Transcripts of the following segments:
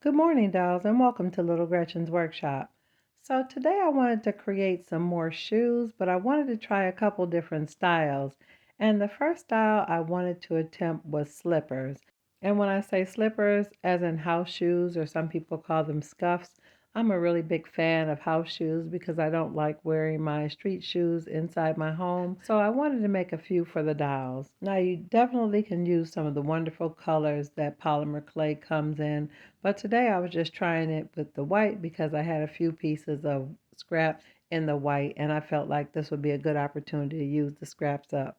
Good morning, dolls, and welcome to Little Gretchen's workshop. So today I wanted to create some more shoes, but I wanted to try a couple different styles. And the first style I wanted to attempt was slippers. And when I say slippers, as in house shoes, or some people call them scuffs, I'm a really big fan of house shoes because I don't like wearing my street shoes inside my home. So I wanted to make a few for the dolls. Now you definitely can use some of the wonderful colors that polymer clay comes in, but today I was just trying it with the white because I had a few pieces of scrap in the white and I felt like this would be a good opportunity to use the scraps up.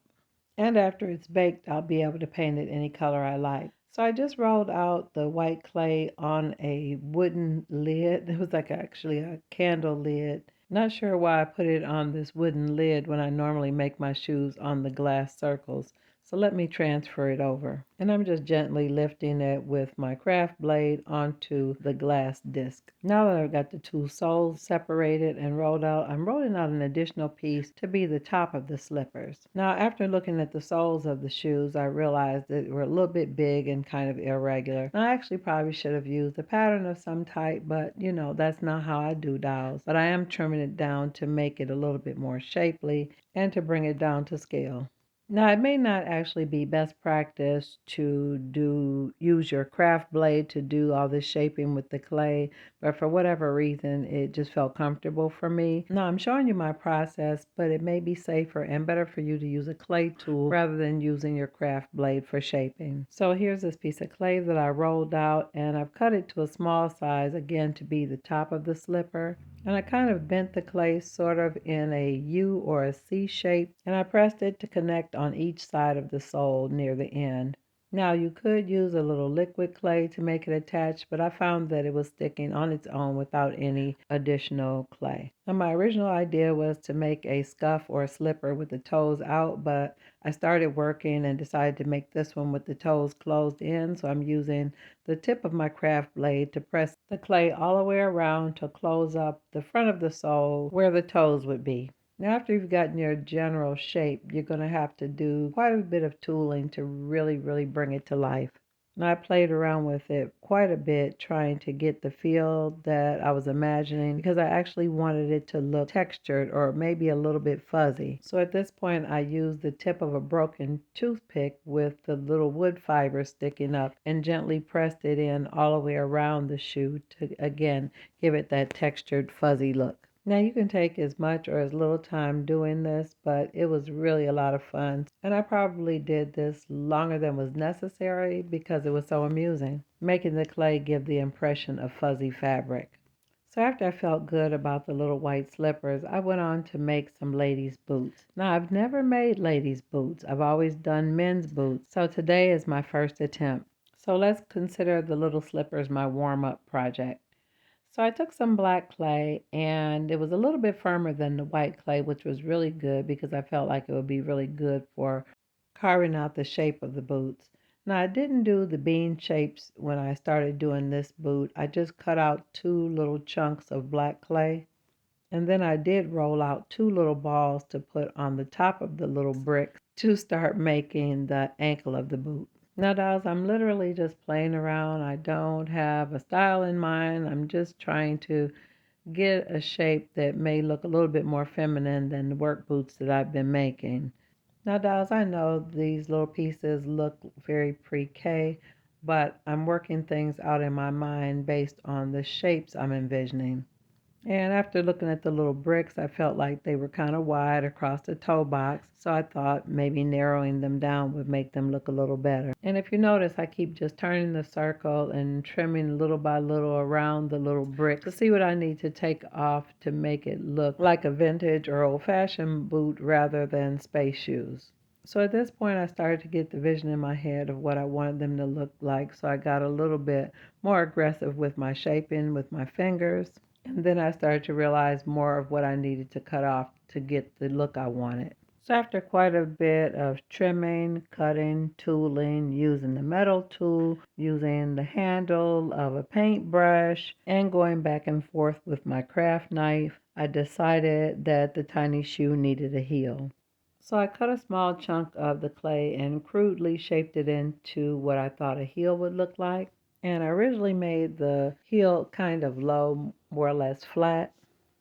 And after it's baked, I'll be able to paint it any color I like. So I just rolled out the white clay on a wooden lid. It was like actually a candle lid. Not sure why I put it on this wooden lid when I normally make my shoes on the glass circles. So let me transfer it over. And I'm just gently lifting it with my craft blade onto the glass disc. Now that I've got the two soles separated and rolled out, I'm rolling out an additional piece to be the top of the slippers. Now after looking at the soles of the shoes, I realized that they were a little bit big and kind of irregular. Now, I actually probably should have used a pattern of some type, but that's not how I do dolls. But I am trimming it down to make it a little bit more shapely and to bring it down to scale. Now, it may not actually be best practice to use your craft blade to do all this shaping with the clay, but for whatever reason, it just felt comfortable for me. Now, I'm showing you my process, but it may be safer and better for you to use a clay tool rather than using your craft blade for shaping. So here's this piece of clay that I rolled out, and I've cut it to a small size, again, to be the top of the slipper. And I kind of bent the clay sort of in a U or a C shape, and I pressed it to connect on each side of the sole near the end. Now you could use a little liquid clay to make it attach, but I found that it was sticking on its own without any additional clay. Now my original idea was to make a scuff or a slipper with the toes out, but I started working and decided to make this one with the toes closed in, so I'm using the tip of my craft blade to press the clay all the way around to close up the front of the sole where the toes would be. Now after you've gotten your general shape, you're going to have to do quite a bit of tooling to really bring it to life. And I played around with it quite a bit trying to get the feel that I was imagining because I actually wanted it to look textured or maybe a little bit fuzzy. So at this point I used the tip of a broken toothpick with the little wood fiber sticking up and gently pressed it in all the way around the shoe to again give it that textured fuzzy look. Now you can take as much or as little time doing this, but it was really a lot of fun. And I probably did this longer than was necessary because it was so amusing, making the clay give the impression of fuzzy fabric. So after I felt good about the little white slippers, I went on to make some ladies' boots. Now I've never made ladies' boots. I've always done men's boots. So today is my first attempt. So let's consider the little slippers my warm-up project. So I took some black clay and it was a little bit firmer than the white clay, which was really good because I felt like it would be really good for carving out the shape of the boots. Now I didn't do the bean shapes when I started doing this boot. I just cut out two little chunks of black clay and then I did roll out two little balls to put on the top of the little bricks to start making the ankle of the boot. Now, dolls, I'm literally just playing around. I don't have a style in mind. I'm just trying to get a shape that may look a little bit more feminine than the work boots that I've been making. Now, dolls, I know these little pieces look very pre-K, but I'm working things out in my mind based on the shapes I'm envisioning. And after looking at the little bricks, I felt like they were kind of wide across the toe box. So I thought maybe narrowing them down would make them look a little better. And if you notice, I keep just turning the circle and trimming little by little around the little bricks to see what I need to take off to make it look like a vintage or old-fashioned boot rather than space shoes. So at this point, I started to get the vision in my head of what I wanted them to look like. So I got a little bit more aggressive with my shaping with my fingers. And then I started to realize more of what I needed to cut off to get the look I wanted. So after quite a bit of trimming, cutting, tooling, using the metal tool, using the handle of a paintbrush, and going back and forth with my craft knife, I decided that the tiny shoe needed a heel. So I cut a small chunk of the clay and crudely shaped it into what I thought a heel would look like. And I originally made the heel kind of low, more or less flat.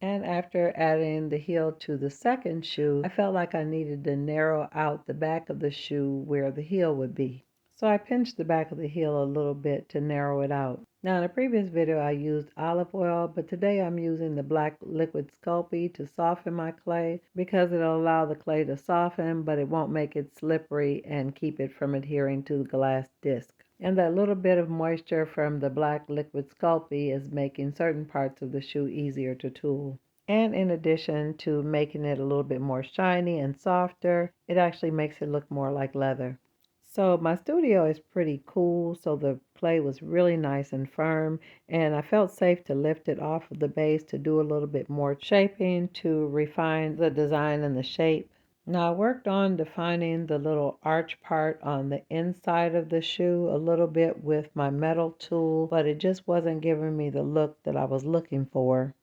And after adding the heel to the second shoe, I felt like I needed to narrow out the back of the shoe where the heel would be. So I pinched the back of the heel a little bit to narrow it out. Now in the previous video I used olive oil, but today I'm using the black liquid Sculpey to soften my clay because it'll allow the clay to soften, but it won't make it slippery and keep it from adhering to the glass disc. And that little bit of moisture from the black liquid Sculpey is making certain parts of the shoe easier to tool. And in addition to making it a little bit more shiny and softer, it actually makes it look more like leather. So my studio is pretty cool, so the clay was really nice and firm, and I felt safe to lift it off of the base to do a little bit more shaping to refine the design and the shape. Now I worked on defining the little arch part on the inside of the shoe a little bit with my metal tool, but it just wasn't giving me the look that I was looking for.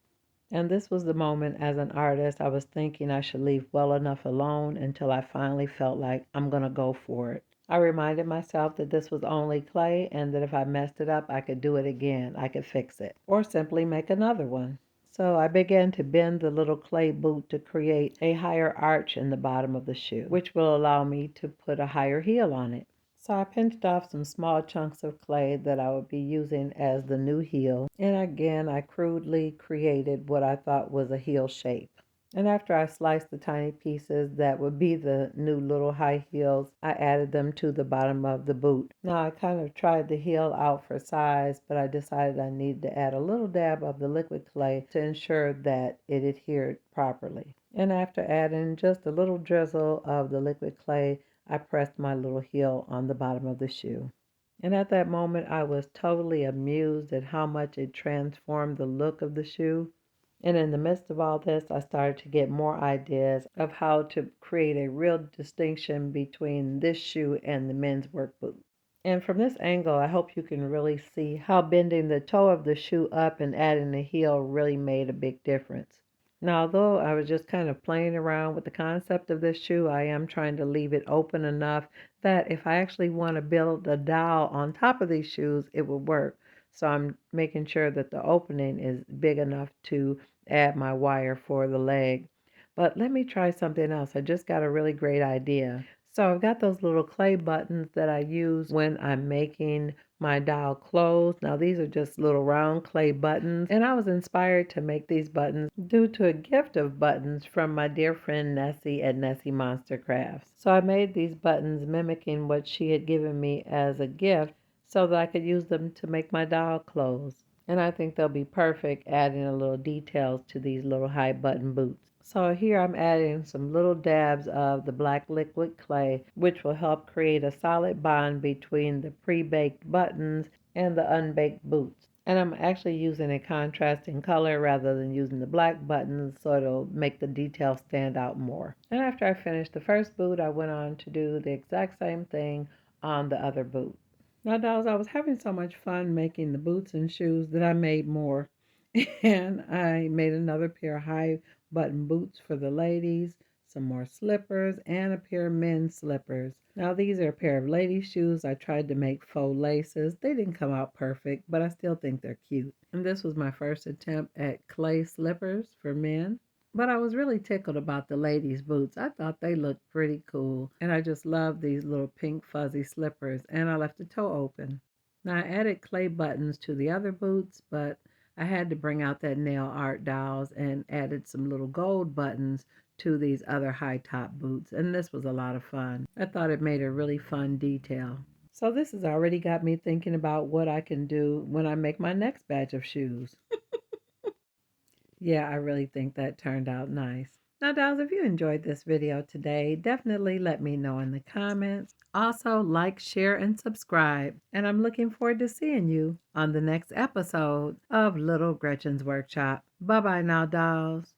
And this was the moment as an artist I was thinking I should leave well enough alone until I finally felt like I'm gonna go for it. I reminded myself that this was only clay and that if I messed it up, I could do it again. I could fix it or simply make another one. So I began to bend the little clay boot to create a higher arch in the bottom of the shoe, which will allow me to put a higher heel on it. So I pinched off some small chunks of clay that I would be using as the new heel. And again, I crudely created what I thought was a heel shape. And after I sliced the tiny pieces that would be the new little high heels, I added them to the bottom of the boot. Now I kind of tried the heel out for size, but I decided I needed to add a little dab of the liquid clay to ensure that it adhered properly. And after adding just a little drizzle of the liquid clay, I pressed my little heel on the bottom of the shoe. And at that moment, I was totally amused at how much it transformed the look of the shoe. And in the midst of all this, I started to get more ideas of how to create a real distinction between this shoe and the men's work boot. And from this angle, I hope you can really see how bending the toe of the shoe up and adding the heel really made a big difference. Now, although I was just kind of playing around with the concept of this shoe, I am trying to leave it open enough that if I actually want to build a dowel on top of these shoes, it will work. So I'm making sure that the opening is big enough to add my wire for the leg. But let me try something else. I just got a really great idea. So I've got those little clay buttons that I use when I'm making my dowel close. Now these are just little round clay buttons, and I was inspired to make these buttons due to a gift of buttons from my dear friend Nessie at Nessie Monster Crafts. So I made these buttons mimicking what she had given me as a gift so that I could use them to make my dowel close. And I think they'll be perfect adding a little details to these little high button boots. So here I'm adding some little dabs of the black liquid clay, which will help create a solid bond between the pre-baked buttons and the unbaked boots. And I'm actually using a contrasting color rather than using the black buttons, so it'll make the details stand out more. And after I finished the first boot, I went on to do the exact same thing on the other boot. Now, dolls, I was having so much fun making the boots and shoes that I made more. And I made another pair of high button boots for the ladies, some more slippers, and a pair of men's slippers. Now, these are a pair of ladies' shoes. I tried to make faux laces. They didn't come out perfect, but I still think they're cute. And this was my first attempt at clay slippers for men. But I was really tickled about the ladies' boots. I thought they looked pretty cool. And I just love these little pink fuzzy slippers. And I left the toe open. Now I added clay buttons to the other boots, but I had to bring out that nail art dowels and added some little gold buttons to these other high top boots. And this was a lot of fun. I thought it made a really fun detail. So this has already got me thinking about what I can do when I make my next batch of shoes. Yeah, I really think that turned out nice. Now, dolls, if you enjoyed this video today, definitely let me know in the comments. Also, like, share, and subscribe. And I'm looking forward to seeing you on the next episode of Little Gretchen's Workshop. Bye-bye now, dolls.